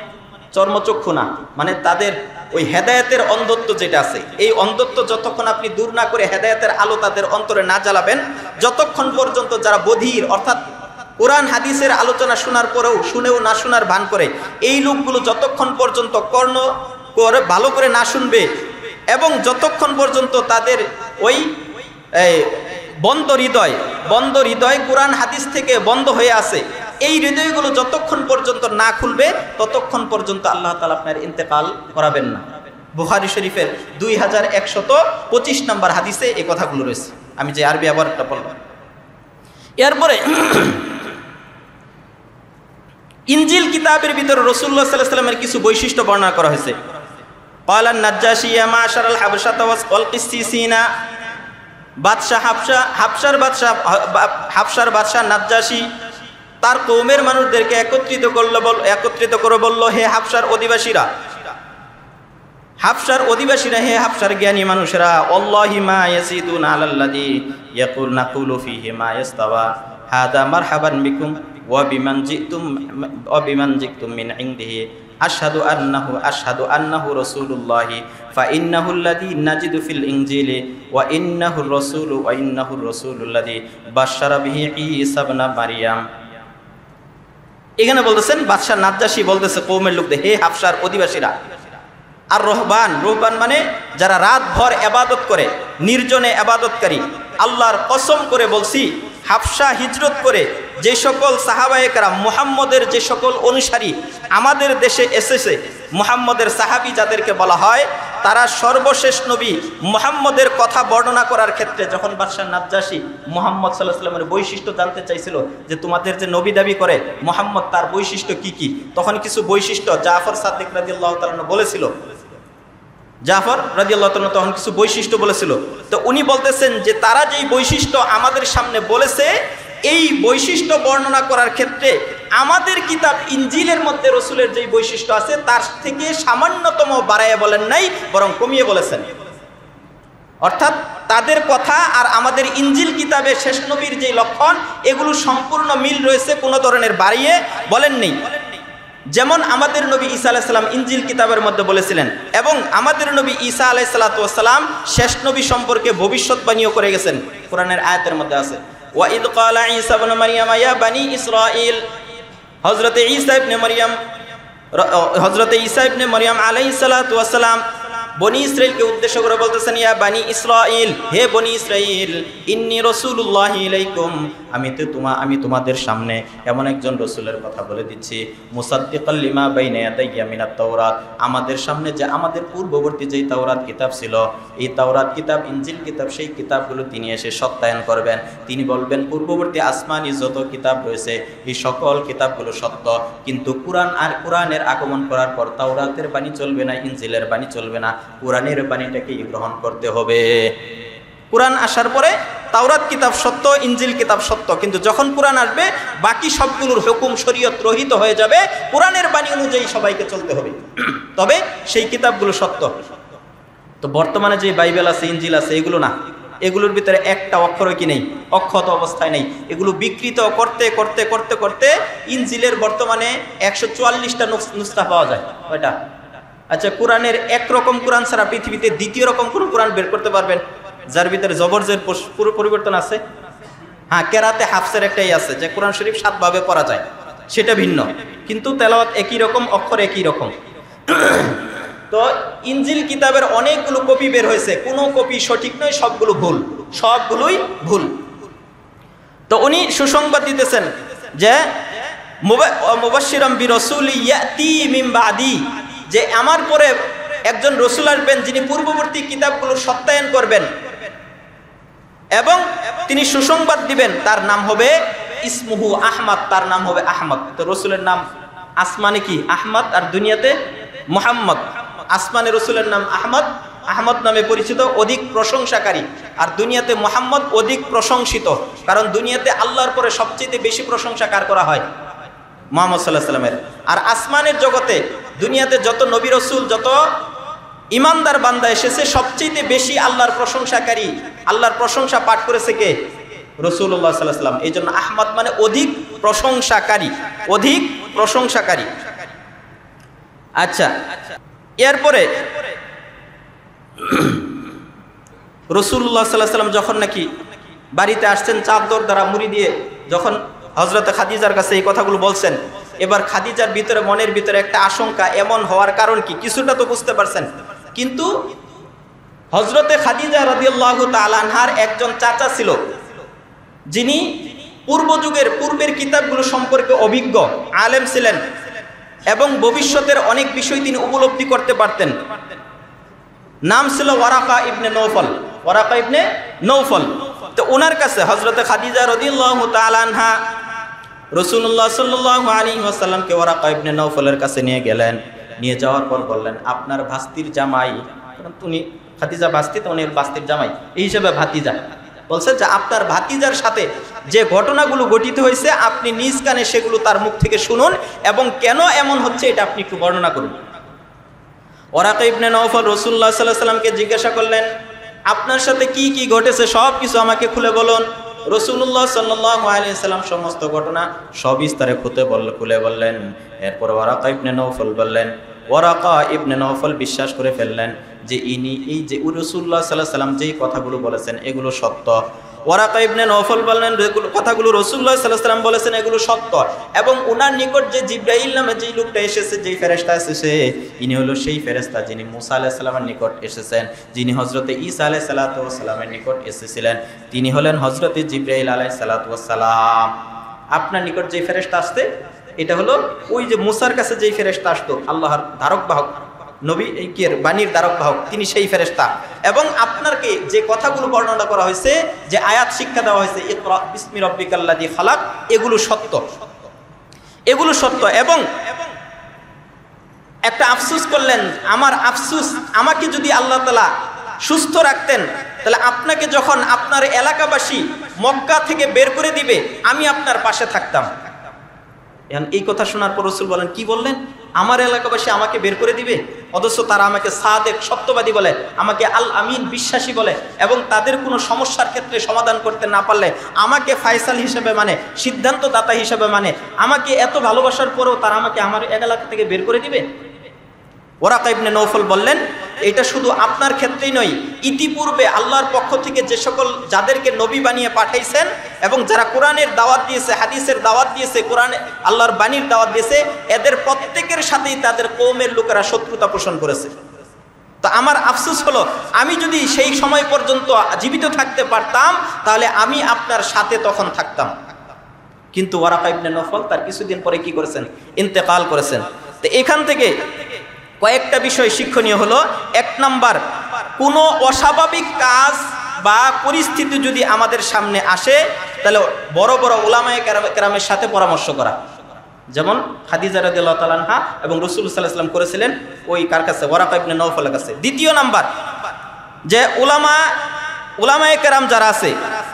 চর্মচক্ষু না, মানে তাদের ওই হেদায়েতের অন্ধত্ব যেটা আছে, এই অন্ধত্ব যতক্ষণ আপনি দূর না করে হেদায়েতের আলো তাদের অন্তরে না জ্বালাবেন, যতক্ষণ পর্যন্ত যারা বধির, অর্থাৎ কোরআন হাদিসের আলোচনা শোনার পরেও শুনেও না শোনার ভান করে, এই লোকগুলো যতক্ষণ পর্যন্ত কর্ণ করে ভালো করে না শুনবে, এবং যতক্ষণ পর্যন্ত তাদের ওই বন্ধ হৃদয় কোরআন হাদিস থেকে বন্ধ হয়ে আছে, এই হৃদয়গুলো যতক্ষণ পর্যন্ত না খুলবে, ততক্ষণ পর্যন্ত আল্লাহ তাআলা আপনার ইন্তেকাল করাবেন না। বুখারী শরীফের 2125 নম্বর হাদিসে এই কথাগুলো রয়েছে। আমি যে আরবি আবারটা বললাম। এরপরে ইনজিল কিতাবের ভিতরে রাসূলুল্লাহ সাল্লাল্লাহু আলাইহি ওয়াসাল্লামের কিছু বৈশিষ্ট্য বর্ণনা করা হয়েছে। ক্বালান নাজ্জাশী ইয়া মাশারাল হাবশাতা ওয়াল কিসসিসিনা, হাবশার বাদশাহ নাজ্জাশী তার কওমের মানুষদেরকে একত্রিত করে বলল, হে হাবশার অধিবাসীরা, হে হাবশার জ্ঞানী মানুষেরা, আল্লাহি মা ইয়াসিদুনা আলাল্লাযী নাকুলু ফীহি মা ইস্তাওয়া হাদা মারহাবান বিকুম ওয়া বিমান জিতুম মিন ইনদিহি আশহাদু আন্নাহু রাসূলুল্লাহি ফাইন্নাহুল্লাযী নাজিদু ফিল ইনজিলি ওয়া ইন্নাহুর রাসূলুল্লাযী বাশশারা বিহি ঈসা ইবনে মারইয়াম। এখানে বলতেছেন বাদশা নাজ্জাশী বলতেছে কওমের লোকদের, হে হাবশার অধিবাসীরা, আর রহবান মানে যারা রাত ভর ইবাদত করে, নির্জনে ইবাদতকারী, আল্লাহর কসম করে বলছি, হাবশা হিজরত করে যে সকল সাহাবায়ে কেরাম, মুহাম্মদের যে সকল অনুসারী আমাদের দেশে এসেছে, মুহাম্মদের সাহাবী যাদেরকে বলা হয়, তারা সর্বশেষ নবী মুহাম্মদের কথা বর্ণনা করার ক্ষেত্রে যখন বাদশা নাজ্জাশী মুহাম্মদ সাল্লাল্লাহু আলাইহি ওয়াসাল্লামের বৈশিষ্ট্য জানতে চাইছিল, যে তোমাদের যে নবী দাবি করে মুহাম্মদ, তার বৈশিষ্ট্য কি কি, তখন কিছু বৈশিষ্ট্য জাফর সাদিক রাদিয়াল্লাহু তাআলা বলেছিল। জাফর রাদিয়াল্লাহু তাআলা তখন কিছু বৈশিষ্ট্য বলেছিল। তো উনি বলতেছেন যে তারা যেই বৈশিষ্ট্য আমাদের সামনে বলেছে, এই বৈশিষ্ট্য বর্ণনা করার ক্ষেত্রে আমাদের কিতাব ইনজিলের মধ্যে রাসূলের যেই বৈশিষ্ট্য আছে তার থেকে সামান্যতম বাড়াইয়া বলেন নাই, বরং কমিয়ে বলেছেন। অর্থাৎ তাদের কথা আর আমাদের ইনজিল কিতাবে শেষ নবীর যে লক্ষণ, এগুলো সম্পূর্ণ মিল রয়েছে, কোনো ধরনের বাড়িয়ে বলেন নেই। যেমন আমাদের নবী ঈসা আলাইহিস সালাম ইনজিল কিতাবের মধ্যে বলেছিলেন, এবং আমাদের নবী ঈসা আলাইহিস সালাম শেষ নবী সম্পর্কে ভবিষ্যৎবাণীও করে গেছেন, কোরআনের আয়াতের মধ্যে আছে, ওয়া ইয ক্বালা ঈসা ইবনে মারইয়াম ইয়া বানি ইসরাঈল, হযরতে ঈসা ইবনে মারইয়াম আলাইহিস সালাতু ওয়াস সালাম বনি ইসরাইলকে উদ্দেশ্য করে বলতেছেন, ইয়া বানি ইসরাঈল, হে বনি ইসরাঈল, ইন্নী রাসূলুল্লাহি ইলাইকুম, আমি তোমাদের সামনে এমন একজন রাসূলের কথা বলে দিচ্ছি, মুসাদ্দিকাল লিমা বাইনা ইয়াদাইয়া মিনাত তাওরাত, আমাদের সামনে যে আমাদের পূর্ববর্তী যেই তাওরাত কিতাব ছিল, এই তাওরাত কিতাব, ইনজিল কিতাব, সেই কিতাবগুলো তিনি এসে সত্যায়ন করবেন। তিনি বলবেন পূর্ববর্তী আসমানি যত কিতাব রয়েছে এই সকল কিতাবগুলো সত্য, কিন্তু কোরআনের আগমন করার পর তাওরাতের বাণী চলবে না, ইনজিলের বাণী চলবে না, কোরআনের বাণীটাকেই গ্রহণ করতে হবে। কোরআন আসার পরে তাওরাত কিতাব সত্য, ইনজিল কিতাব সত্য, কিন্তু যখন কোরআন আসবে বাকি সবগুলোর হুকুম শরীয়ত রহিত হয়ে যাবে, কোরআনের বাণী অনুযায়ী সবাইকে চলতে হবে, তবে সেই কিতাবগুলো সত্য। তো বর্তমানে যে বাইবেল আছে, ইনজিল আছে, এগুলো না, এগুলোর ভিতরে একটা অক্ষরও কি নেই, অক্ষত অবস্থায় নেই। এগুলো বিকৃত করতে করতে করতে করতে ইনজিলের বর্তমানে 144টা নুসখা পাওয়া যায়। ওইটা আচ্ছা, কোরআনের একরকম কোরআন ছাড়া পৃথিবীতে দ্বিতীয় রকম কোন কোরআন বের করতে পারবেন যার ভিতরে জবরজের পুরো পরিবর্তন আছে? হ্যাঁ, কেরাতে হাফসের একটাই আছে যে কোরআন শরীফ 7 ভাবে পড়া যায়, সেটা ভিন্ন, কিন্তু তেলাওয়াত একই রকম, অক্ষর একই রকম। তো ইনজিল কিতাবের অনেকগুলো কপি বের হয়েছে, কোনো কপি সঠিক নয়, সবগুলো ভুল, সবগুলোই ভুল। তো উনি সুসংবাদ দিতেছেন যে মুবাশশিরাম বিরাসূলি ইয়াতি মিন বাদি, যে আমার পরে একজন রসুল আসবেন যিনি পূর্ববর্তী কিতাবগুলোর সত্যায়ন করবেন এবং তিনি সুসংবাদ দিবেন। তার নাম হবে ইসমুহু আহমদ, তার নাম হবে আহমদ। তো রসুলের নাম আসমানে কি আহমদ, আর দুনিয়াতে মুহাম্মদ। আসমানে রসুলের নাম আহমদ, আহমদ নামে পরিচিত, অধিক প্রশংসাকারী, আর দুনিয়াতে মুহাম্মদ অধিক প্রশংসিত। কারণ দুনিয়াতে আল্লাহর পরে সবচেয়ে বেশি প্রশংসা কার করা হয়? মুহাম্মদ সাল্লাল্লাহু আলাইহি ওয়াসাল্লামের। আর আসমানের জগতে দুনিয়াতে যত নবী রসুল, যত ইমানদার বান্দা এসেছে, সবচেয়ে বেশি আল্লাহর প্রশংসাকারী, আল্লাহর প্রশংসা পাঠ করেছে কে? রাসূলুল্লাহ সাল্লাল্লাহু আলাইহি ওয়াসাল্লাম। এই জন্য আহমদ মানে অধিক প্রশংসাকারী, অধিক প্রশংসাকারী। আচ্ছা, এরপরে রাসূলুল্লাহ সাল্লাল্লাহু আলাইহি ওয়াসাল্লাম যখন নাকি বাড়িতে আসছেন চাদর দ্বারা মুড়ি দিয়ে, যখন হযরত খাদিজার কাছে এই কথাগুলো বলছেন, এবার খাদিজার ভিতরে, মনের ভিতরে একটা আশঙ্কা, এমন হওয়ার কারণ কি কিছুটা তো বুঝতে পারছেন। কিন্তু হযরতে খাদিজা রাদিয়াল্লাহু তাআলা আনহার একজন চাচা ছিল, যিনি পূর্বের কিতাবগুলো সম্পর্কে অভিজ্ঞ আলেম ছিলেন এবং ভবিষ্যতের অনেক বিষয় তিনি উপলব্ধি করতে পারতেন। নাম ছিল ওয়ারাকা ইবনে নৌফল, ওয়ারাকা ইবনে নৌফল। তো ওনার কাছে হযরতে খাদিজা রাদিয়াল্লাহু তাআলা আনহা রাসূলুল্লাহ সাল্লাল্লাহু আলাইহি ওয়াসাল্লামকে ওয়ারাকা ইবনে নৌফলের কাছে নিয়ে গেলেন। নিয়ে যাওয়ার পর বললেন, আপনার ভাস্তির জামাই, কারণ উনি খাদিজা ভাস্তি, তো উনি ভাস্তির জামাই, এই হিসেবে ভাতিজা, বলছে যে আপনার ভাতিজার সাথে যে ঘটনাগুলো ঘটিত হয়েছে আপনি নিজ কানে সেগুলো তার মুখ থেকে শুনুন এবং কেন এমন হচ্ছে এটা আপনি একটু বর্ণনা করুন। ওয়ারাকা ইবনে নৌফল রাসূলুল্লাহ সাল্লাল্লাহু আলাইহি ওয়াসাল্লামকে জিজ্ঞাসা করলেন, আপনার সাথে কি কি ঘটেছে সব কিছু আমাকে খুলে বলুন। রাসূলুল্লাহ সাল্লাল্লাহু আলাইহি ওয়াসাল্লাম সমস্ত ঘটনা সবিস্তারে খুলে বললেন। এরপর ওয়ারাকা ইবনে নৌফল বললেন, ওয়ারাকা ইবনে নৌফল বিশ্বাস করে ফেললেন যে ইনি এই যে রাসূলুল্লাহ সাল্লাল্লাহু আলাইহি ওয়াসাল্লাম যেই কথাগুলো বলেছেন এগুলো সত্য। ওয়ারাকা ইবনে নৌফল বললেন, কথাগুলো রাসূলুল্লাহ সাল্লাল্লাহু আলাইহি ওয়াসাল্লাম বলেছেন এগুলো সত্য, এবং ওনার নিকট যে জিবরাইল নামে যেই লোকটা এসেছে, যেই ফেরেশতা এসেছে, ইনি হলো সেই ফেরেশতা যিনি মুসা আলাইহিস সালামের নিকট এসেছেন, যিনি হযরতে ঈসা আলাইহিস সালাতু ওয়াস সালামের নিকট এসেছিলেন, তিনি হলেন হযরতে জিবরাইল আলাইহিস সালাতু ওয়াস সালাম। আপনার নিকট যে ফেরেশতা আসছে এটা হলো ওই যে মুসার কাছে যেই ফেরেশতা আসতো, আল্লাহর ধারক বাহক, নবী এর বাণীর ধারক বাহক, তিনি সেই ফেরেশতা। এবং আপনাকে যে কথাগুলো বর্ণনা করা হয়েছে, যে আয়াত শিক্ষা দেওয়া হয়েছে, ইকরা বিসমি রাব্বিকাল্লাযী খালাক, এগুলো সত্য, এগুলো সত্য। এবং একটা আফসোস করলেন, আমার আফসোস, আমাকে যদি আল্লাহ তাআলা সুস্থ রাখতেন তাহলে আপনাকে যখন আপনার এলাকাবাসী মক্কা থেকে বের করে দিবে আমি আপনার পাশে থাকতাম। এই কথা শোনার পর রাসূল বলেন, কি বললেন? আমার এলাকাবাসী আমাকে বের করে দিবে, অথচ তারা আমাকে সাদেক সত্যবাদী বলে, আমাকে আল আমিন বিশ্বাসী বলে, এবং তাদের কোনো সমস্যার ক্ষেত্রে সমাধান করতে না পারলে আমাকে ফায়সাল হিসেবে মানে, সিদ্ধান্তদাতা হিসেবে মানে, আমাকে এত ভালোবাসার পরেও তারা আমাকে আমার এলাকা থেকে বের করে দিবে। ওয়ারাকা ইবনে নৌফল বললেন, এটা শুধু আপনার ক্ষেত্রেই নয়, ইতিপূর্বে আল্লাহর পক্ষ থেকে যে সকল যাদেরকে নবী বানিয়ে পাঠাইছেন এবং যারা কোরআনের দাওয়াত দিয়েছে, হাদিসের দাওয়াত দিয়েছে, কোরআনে আল্লাহর বাণীর দাওয়াত দিয়েছে, এদের প্রত্যেকের সাথেই তাদের কওমের লোকেরা শত্রুতা পোষণ করেছে। তো আমার আফসোস হলো, আমি যদি সেই সময় পর্যন্ত জীবিত থাকতে পারতাম তাহলে আমি আপনার সাথে তখন থাকতাম। কিন্তু ওয়ারাকা ইবনে নৌফল তার কিছুদিন পরে কি করেছেন? ইন্তেকাল করেছেন। তো এখান থেকে কয়েকটা বিষয় শিক্ষণীয় হলো। এক নাম্বার, কোনো অস্বাভাবিক কাজ বা পরিস্থিতি যদি আমাদের সামনে আসে তাহলে বড় বড় উলামায়ে কেরামের সাথে পরামর্শ করা, যেমন খাদিজা রাদিয়াল্লাহু তাআলা আনহা এবং রাসূল সাল্লাল্লাহু আলাইহি ওয়াসাল্লাম করেছিলেন ওই কার কাছে? ওয়ারাকা ইবনে নৌফলের কাছে। দ্বিতীয় নাম্বার, যে উলামায়ে কেরাম যারা আছে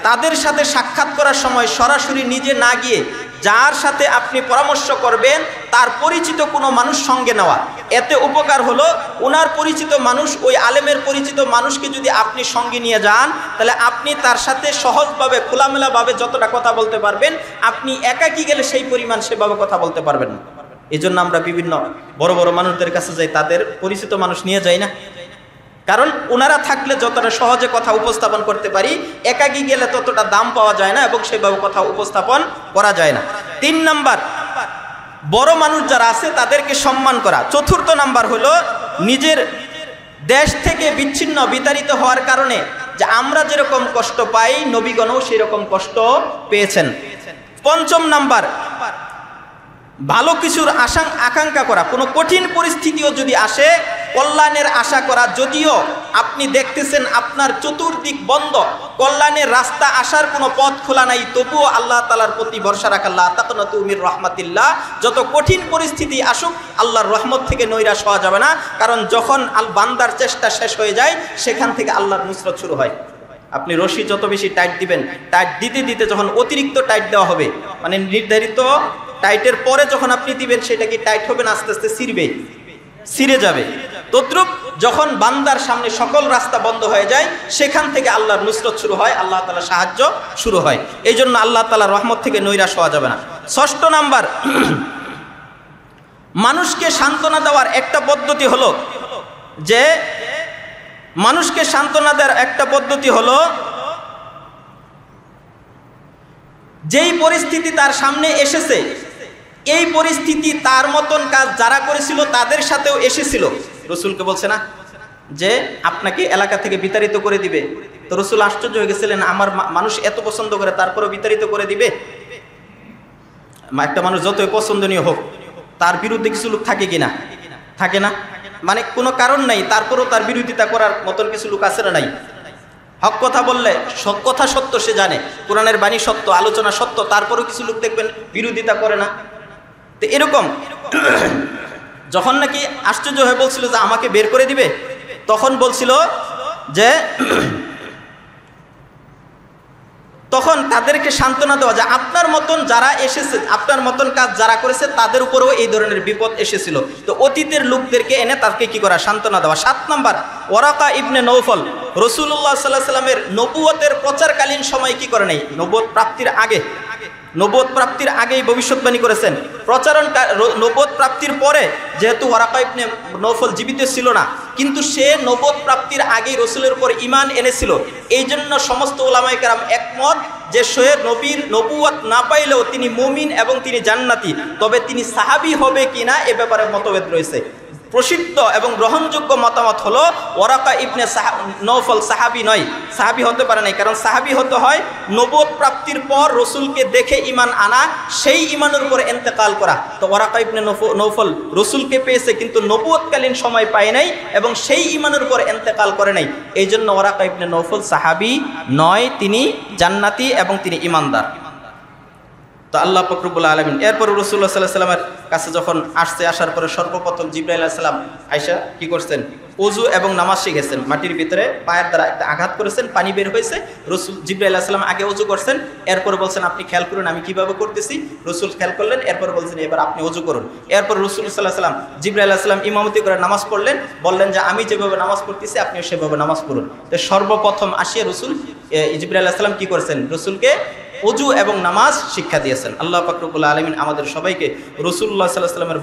তাদের সাথে সাক্ষাৎ করার সময় সরাসরি নিজে না গিয়ে যার সাথে আপনি পরামর্শ করবেন তার পরিচিত কোনো মানুষ সঙ্গে নেওয়া। এতে উপকার হলো ওনার পরিচিত মানুষ, ওই আলেমের পরিচিত মানুষকে যদি আপনি সঙ্গে নিয়ে যান, তাহলে আপনি তার সাথে সহজভাবে খোলামেলাভাবে যতটা কথা বলতে পারবেন, আপনি একাকী গেলে সেই পরিমাণ সেভাবে কথা বলতে পারবেন না। এই জন্য আমরা বিভিন্ন বড় বড় মানুষদের কাছে যাই, তাদের পরিচিত মানুষ নিয়ে যাই না, কারণ ওনারা থাকলে যতটা সহজে কথা উপস্থাপন করতে পারি, একাকী গেলে ততটা দাম পাওয়া যায় না এবং সেভাবে কথা উপস্থাপন করা যায় না। 3 নাম্বার, বড় মানুষ যারা আছে তাদেরকে সম্মান করা। 4th নাম্বার হলো নিজের দেশ থেকে বিচ্ছিন্ন বিতাড়িত হওয়ার কারণে যে আমরা যেরকম কষ্ট পাই, নবীগণও সেরকম কষ্ট পেয়েছেন। 5ম নাম্বার, ভালো কিছুর আকাঙ্ক্ষা করা। কোনো কঠিন পরিস্থিতিও যদি আসে, কল্যাণের আশা করা। যদিও আপনি দেখতেছেন আপনার চতুর্দিক বন্ধ, কল্যাণের রাস্তা আসার কোনো পথ খোলা নাই, তবুও আল্লাহ তাআলার প্রতি ভরসা রাখা। লা তাকনাতু মির রাহমাতিল্লাহ। যত কঠিন পরিস্থিতি আসুক, আল্লাহর রহমত থেকে নৈরাশ হওয়া যাবে না, কারণ যখন বান্দার চেষ্টা শেষ হয়ে যায়, সেখান থেকে আল্লাহর নুসরত শুরু হয়। আপনি রশি যত বেশি টাইট দিবেন, টাইট দিতে দিতে যখন অতিরিক্ত টাইট দেওয়া হবে, মানে নির্ধারিত টাইটের পরে যখন আপনি দিবেন, সেটা কি টাইট হবে না আস্তে আস্তে ছিঁড়ে যাবে। তদ্রুপ যখন বান্দার সামনে সকল রাস্তা বন্ধ হয়ে যায়, সেখান থেকে আল্লাহর নুসরত শুরু হয়, আল্লাহ তাআলার সাহায্য শুরু হয়। এই জন্য আল্লাহ তাআলার রহমত থেকে নৈরাশ হওয়া যাবে না। 6 নাম্বার, মানুষকে সান্ত্বনা দেওয়ার একটা পদ্ধতি হলো যে মানুষকে সান্ত্বনা দেওয়ার একটা পদ্ধতি হলো যেই পরিস্থিতি তার সামনে এসেছে, এই পরিস্থিতি তার মতন কাজ যারা করেছিল তাদের সাথেও এসেছিল। রসুলকে বলছে না যে আপনাকে এলাকা থেকে বিতাড়িত করে দিবে, তো রসুল আশ্চর্য হয়ে গেছিলেন, আমার মানুষ এত পছন্দ করে তারপরেও বিতাড়িত করে দিবে। একটা মানুষ যতই পছন্দনীয় হোক, তার বিরুদ্ধে কিছু লোক থাকে কিনা? থাকে না, মানে কোনো কারণ নাই, তারপরেও তার বিরোধিতা করার মতন কিছু লোক আছে না নাই? হক কথা বললে কথা সত্য, সে জানে কোরআনের বাণী সত্য, আলোচনা সত্য, তারপরেও কিছু লোক দেখবেন বিরোধিতা করে না। তো এরকম যখন নাকি আশ্চর্য হয়ে বলছিল যে আমাকে বের করে দিবে, তখন বলছিল যে তখন তাদেরকে সান্ত্বনা দেওয়া যে আপনার মতন যারা এসেছে, আপনার মতন কাজ যারা করেছে, তাদের উপরেও এই ধরনের বিপদ এসেছিল। তো অতীতের লোকদেরকে এনে তাদেরকে কি করা? সান্ত্বনা দেওয়া। 7 নাম্বার, ওয়ারাকা ইবনে নৌফল রাসূলুল্লাহ সাল্লাল্লাহু আলাইহি ওয়াসাল্লামের নবুয়তের প্রচারকালীন সময় কি করে নাই? নবুয়ত প্রাপ্তির আগেই ভবিষ্যৎবাণী করেছেন। নবুয়ত প্রাপ্তির পরে যেহেতু ওয়ারাকা ইবনে নৌফল জীবিত ছিল না, কিন্তু সে নবুয়ত প্রাপ্তির আগেই রসুলের উপর ঈমান এনেছিল। এই জন্য সমস্ত উলামায়ে কেরাম একমত যে সে নবীর নবুয়ত না পাইলেও তিনি মুমিন এবং তিনি জান্নাতি, তবে তিনি সাহাবী হবে কিনা এ ব্যাপারে মতভেদ রয়েছে। প্রসিদ্ধ এবং গ্রহণযোগ্য মতামত হলো ওয়ারাকা ইবনে নৌফল সাহাবী নয়, সাহাবী হতে পারে নাই, কারণ সাহাবী হতে হয় নবুয়ত প্রাপ্তির পর রসুলকে দেখে ঈমান আনা, সেই ঈমানের উপরে ইন্তেকাল করা। তো ওয়ারাকা ইবনে নৌফল রসুলকে পেয়েছে কিন্তু নবুয়তকালীন সময় পায় নাই এবং সেই ঈমানের উপরে ইন্তেকাল করে নাই। এই জন্য ওয়ারাকা ইবনে নৌফল সাহাবী নয়, তিনি জান্নাতি এবং তিনি ঈমানদার। তো আল্লাহ পাক রব্বুল আলামিন এরপর রাসূলুল্লাহ সাল্লাল্লাহু আলাইহি ওয়াসাল্লামের কাছে যখন আসার পরে সর্বপ্রথম জিবরাইল আলাইহিস সালাম আয়েশা কি করছেন? ওযু এবং নামাজ শিখেছেন। মাটির ভিতরে পায়ের দ্বারা একটা আঘাত করেছেন, পানি বের হয়েছে। জিবরাইল আলাইহিস সালাম আগে ওযু করছেন, এরপর বলছেন আপনি খেয়াল করুন আমি কিভাবে করতেছি। রসুল খেয়াল করলেন, এরপর বলছেন এবার আপনি ওযু করুন। এরপর রাসূলুল্লাহ সাল্লাল্লাহু আলাইহি ওয়াসাল্লাম জিবরাইল আলাইহিস সালাম ইমামতি করে নামাজ পড়লেন, বললেন যে আমি যেভাবে নামাজ পড়তেছি আপনিও সেভাবে নামাজ পড়ুন। তো সর্বপ্রথম আসিয়া জিবরাইল আলাইহিস সালাম কি করেছেন? রসুলকে ওযু এবং নামাজ শিক্ষা দিয়েছেন। আল্লাহ পাক রব্বুল আলামিন আমাদের সবাইকে রাসূলুল্লাহ সাল্লাল্লাহু আলাইহি ওয়াসাল্লামের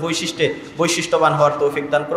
বৈশিষ্ট্যবান হওয়ার তৌফিক দান করুন।